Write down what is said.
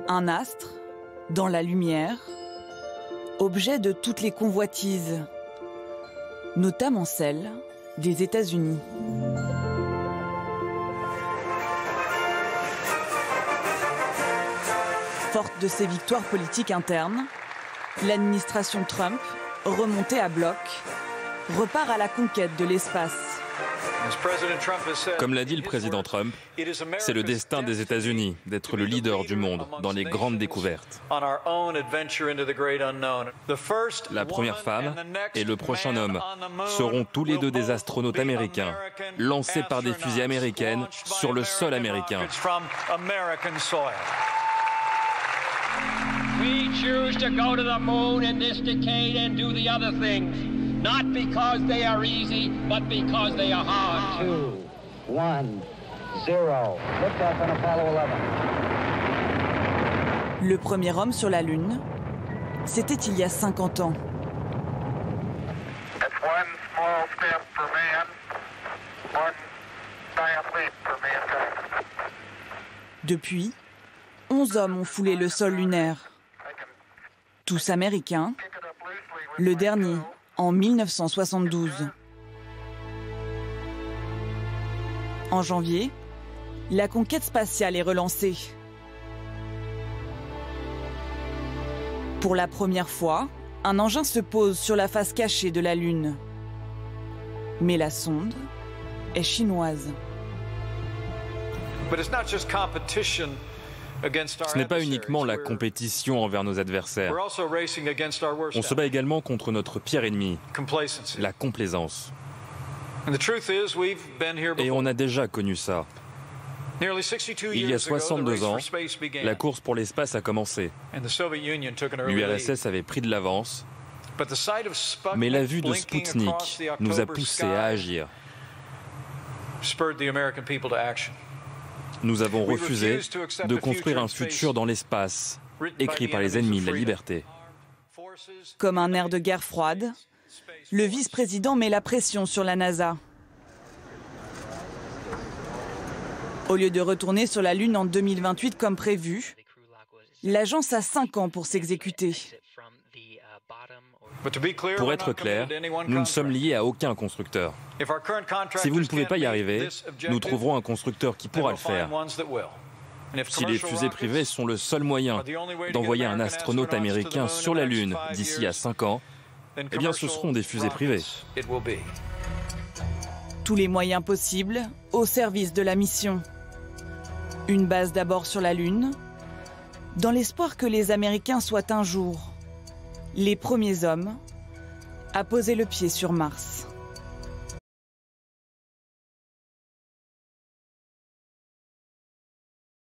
Un astre, dans la lumière, objet de toutes les convoitises, notamment celle des États-Unis. Forte de ses victoires politiques internes, l'administration Trump, remontée à bloc, repart à la conquête de l'espace. Comme l'a dit le président Trump, c'est le destin des États-Unis d'être le leader du monde dans les grandes découvertes. La première femme et le prochain homme seront tous les deux des astronautes américains, lancés par des fusées américaines sur le sol américain. We choose to go to the moon in this decade and do the other things, not because they are easy, but because they are hard. 2, 1, 0. Liftoff on Apollo 11. Le premier homme sur la Lune, c'était il y a 50 ans. It's one small step for man, one giant leap for mankind. Depuis, 11 hommes ont foulé le sol lunaire. Tous américains, le dernier en 1972. En janvier, la conquête spatiale est relancée. Pour la première fois, un engin se pose sur la face cachée de la Lune. Mais la sonde est chinoise. Ce n'est pas uniquement la compétition envers nos adversaires. On se bat également contre notre pire ennemi, la complaisance. Et on a déjà connu ça. Il y a 62 ans, la course pour l'espace a commencé. L'URSS avait pris de l'avance, mais la vue de Spoutnik nous a poussés à agir. Nous avons refusé de construire un futur dans l'espace, écrit par les ennemis de la liberté. Comme un air de guerre froide, le vice-président met la pression sur la NASA. Au lieu de retourner sur la Lune en 2028 comme prévu, l'agence a 5 ans pour s'exécuter. Pour être clair, nous ne sommes liés à aucun constructeur. Si vous ne pouvez pas y arriver, nous trouverons un constructeur qui pourra le faire. Si les fusées privées sont le seul moyen d'envoyer un astronaute américain sur la Lune d'ici à 5 ans, eh bien ce seront des fusées privées. Tous les moyens possibles au service de la mission. Une base d'abord sur la Lune, dans l'espoir que les Américains soient un jour les premiers hommes à poser le pied sur Mars.